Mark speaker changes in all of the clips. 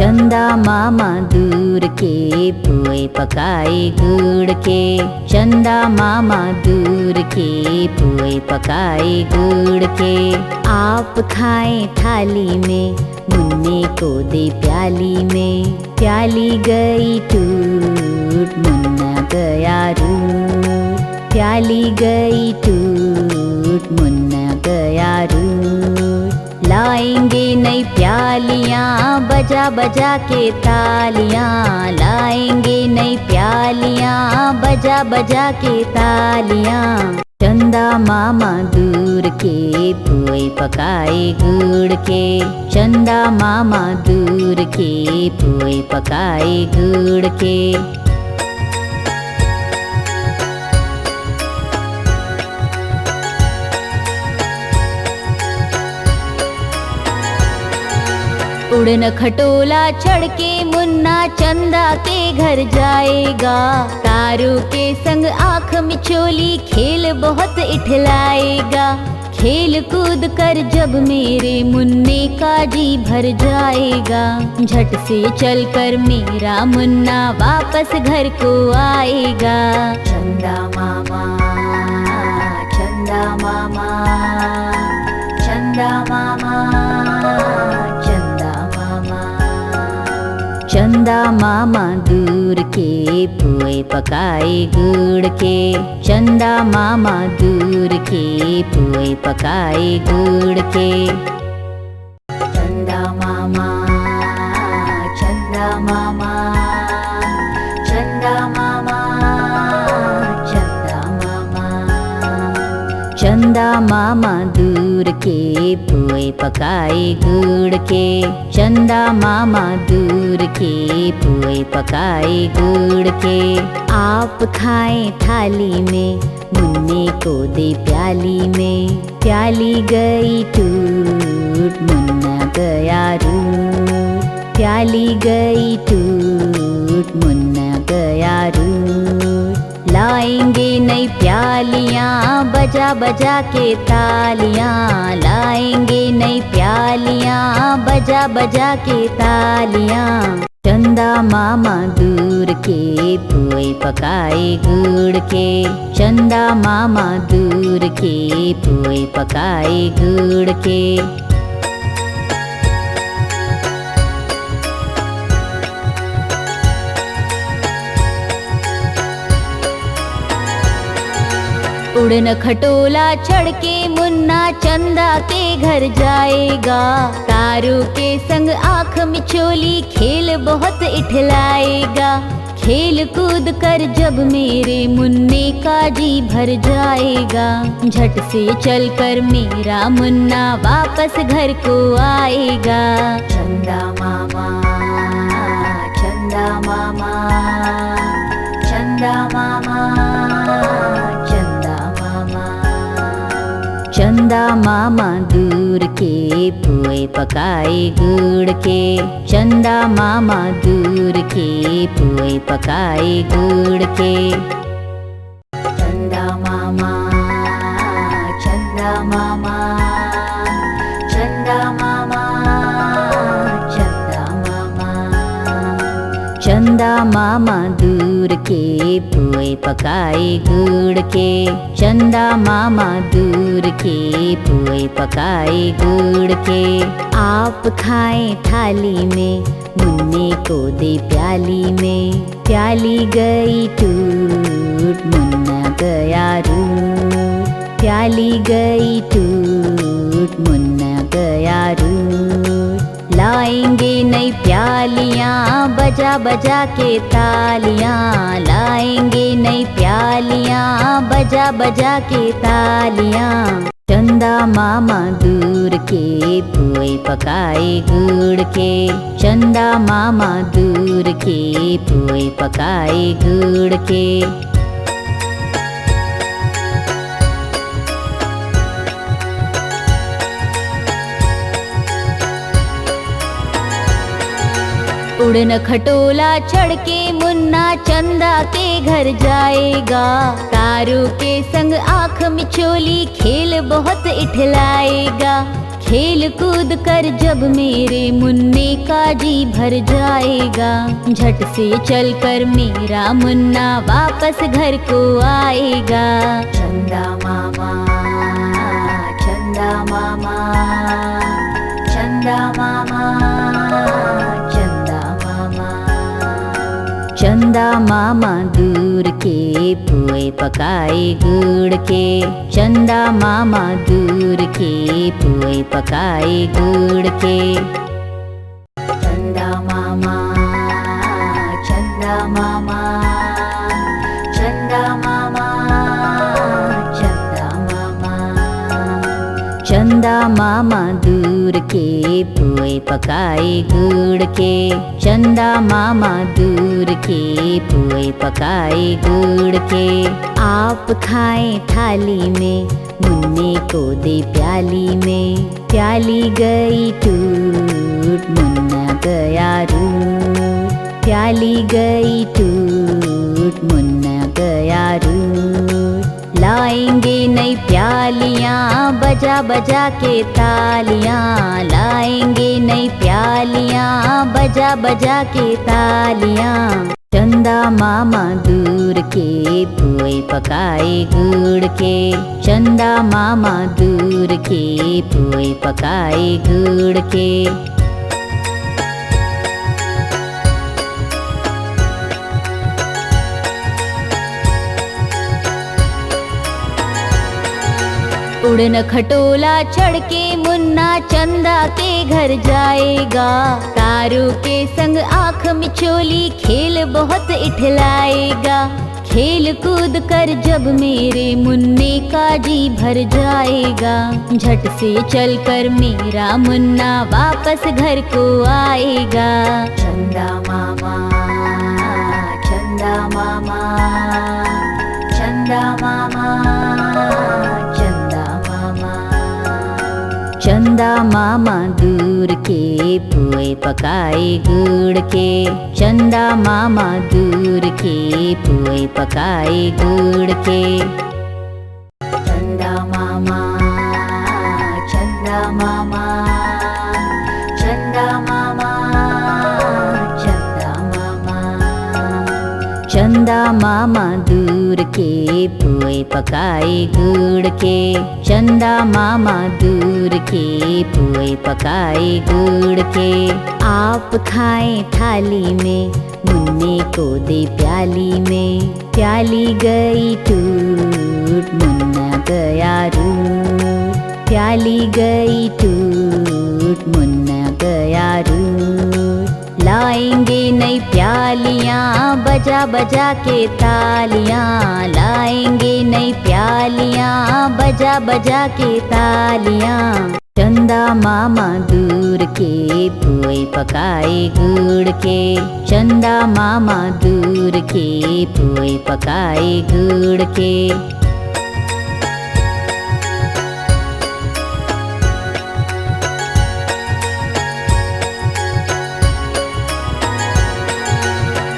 Speaker 1: चंदा मामा दूर के पुए पकाए गुड़ के। चंदा मामा दूर के पुए पकाए गुड़ के। आप खाएं थाली में, मुन्ने को दे प्याली में। प्याली गई टूट, मुन्ना गया रूठ। प्याली गई टूट, मुन्ना गया रूठ। लाएंगे नई प्यालियाँ बजा बजा के तालियाँ। लाएंगे नई प्यालियाँ बजा बजा के तालियाँ। चंदा मामा दूर के पुए पकाए गुड़ के। चंदा मामा दूर के पुए पकाए गुड़ के। उड़न खटोला चढ़ के मुन्ना चंदा के घर जाएगा। तारों के संग आँख मिचोली खेल बहुत इठलाएगा। खेल कूद कर जब मेरे मुन्ने का जी भर जाएगा। झट से चल कर मेरा मुन्ना वापस घर को आएगा। चंदा मामा, चंदा मामा, चंदा मामा, चंदा मामा दूर के पुए पकाए गुड़ के। चंदा मामा दूर के पुए पकाए गुड़ के। चंदा मामा, चंदा मामा, चंदा मामा, चंदा मामा। चंदा मामा दूर के पुए पकाए गुड़ के। चंदा मामा दूर के पुए पकाए गुड़ के। आप खाएं थाली में, मुन्ने को दे प्याली में। प्याली गई टूट, मुन्ना गया रूठ। प्याली गई टूट, मुन्ना गया रूठ। लाएंगे नई प्यालियाँ बजा बजा के तालियाँ। लाएंगे नई प्यालियाँ बजा बजा के तालियाँ। चंदा मामा दूर के पुए पकाए गुड़ के। चंदा मामा दूर के पुए पकाए गुड़ के। उड़न खटोला चढ़ के मुन्ना चंदा के घर जाएगा। तारों के संग आँख मिचोली खेल बहुत इठलाएगा। खेल कूद कर जब मेरे मुन्ने का जी भर जाएगा। झट से चल कर मेरा मुन्ना वापस घर को आएगा। चंदा मामा, चंदा मामा, चंदा मामा, चंदा मामा दूर के पुए पकाए गुड़ के। चंदा मामा दूर के पुए पकाए गुड़ के। चंदा मामा, चंदा मामा, चंदा मामा, चंदा मामा। चंदा मामा दूर के पुए पकाए गुड़ के। चंदा मामा दूर के पुए पकाए गुड़ के। आप खाएं थाली में, मुन्ने को दे प्याली में। प्याली गई टूट, मुन्ना गया रूठ। प्याली गई टूट, मुन्ना गया रूठ। लाएंगे नई प्यालियाँ बजा बजा के तालियाँ। लाएंगे नई प्यालियाँ बजा बजा के तालियाँ। चंदा मामा दूर के पुए पकाए गुड़ के। चंदा मामा दूर के पुए पकाए गुड़ के। उड़न खटोला चढ़ के मुन्ना चंदा के घर जाएगा। तारों के संग आँख मिचोली खेल बहुत इठलाएगा। खेल कूद कर जब मेरे मुन्ने का जी भर जाएगा, झट से चल कर मेरा मुन्ना वापस घर को आएगा। चंदा मामा, चंदा मामा, चंदा मामा, चंदा मामा। चंदा मामा दूर के पुए पकाए गुड़ के, चंदा मामा दूर के पुए पकाए गुड़ के। चंदा मामा, चंदा मामा, चंदा मामा, चंदा मामा। चंदा मामा दूर के पुए पकाए गुड़ के, चंदा मामा दूर के पुए पकाए गुड़ के। आप खाएं थाली में, मुन्ने को दे प्याली में, प्याली गई टूट मुन्ना गया रूठ, प्याली गई टूट मुन्ना गया रूठ। लाएंगे नई प्यालियाँ बजा बजा के तालियाँ, लाएंगे नई प्यालियाँ बजा बजा के तालियाँ। चंदा मामा दूर के पुए पकाए गुड़ के, चंदा मामा दूर के पुए पकाए गुड़ के। उड़न खटोला चढ़ के मुन्ना चंदा के घर जाएगा, तारों के संग आँख मिचोली खेल बहुत इठलाएगा। खेल कूद कर जब मेरे मुन्ने का जी भर जाएगा, झट से चल कर मेरा मुन्ना वापस घर को आएगा। चंदा मामा, चंदा मामा, चंदा मामा, चंदा मामा दूर के पुए पकाए गुड़ के, चंदा मामा दूर के पुए पकाए गुड़ के। चंदा मामा, चंदा मामा, चंदा मामा, चंदा मामा। चंदा मामा दूर के पुए पकाए गुड़ के, चंदा मामा दूर के पुए पकाए गुड़ के। आप खाएं थाली में, मुन्ने को दे प्याली में, प्याली गई टूट मुन्ना गया रूठ, प्याली गई टूट मुन्ना गया रूठ। लाएंगे नई प्यालियाँ बजा बजा के तालियाँ, लाएंगे नई प्यालियाँ बजा बजा के तालियाँ। चंदा मामा दूर के पुए पकाए गुड़ के, चंदा मामा दूर के पुए पकाए गुड़ के।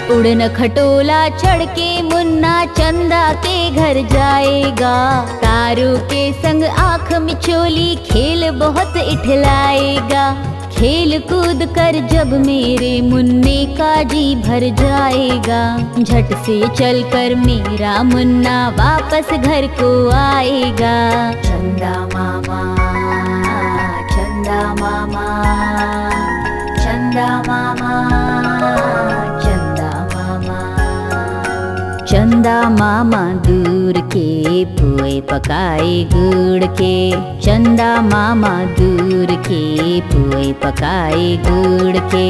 Speaker 1: उड़न खटोला चढ़ के मुन्ना चंदा के घर जाएगा, तारों के संग आँख मिचोली खेल बहुत इठलाएगा। खेल कूद कर जब मेरे मुन्ने का जी भर जाएगा, झट से चल कर मेरा मुन्ना वापस घर को आएगा। चंदा मामा, चंदा मामा, चंदा मामा, चंदा मामा। चंदा मामा दूर के पुए पकाए गुड़ के, चंदा मामा दूर के पुए पकाए गुड़ के।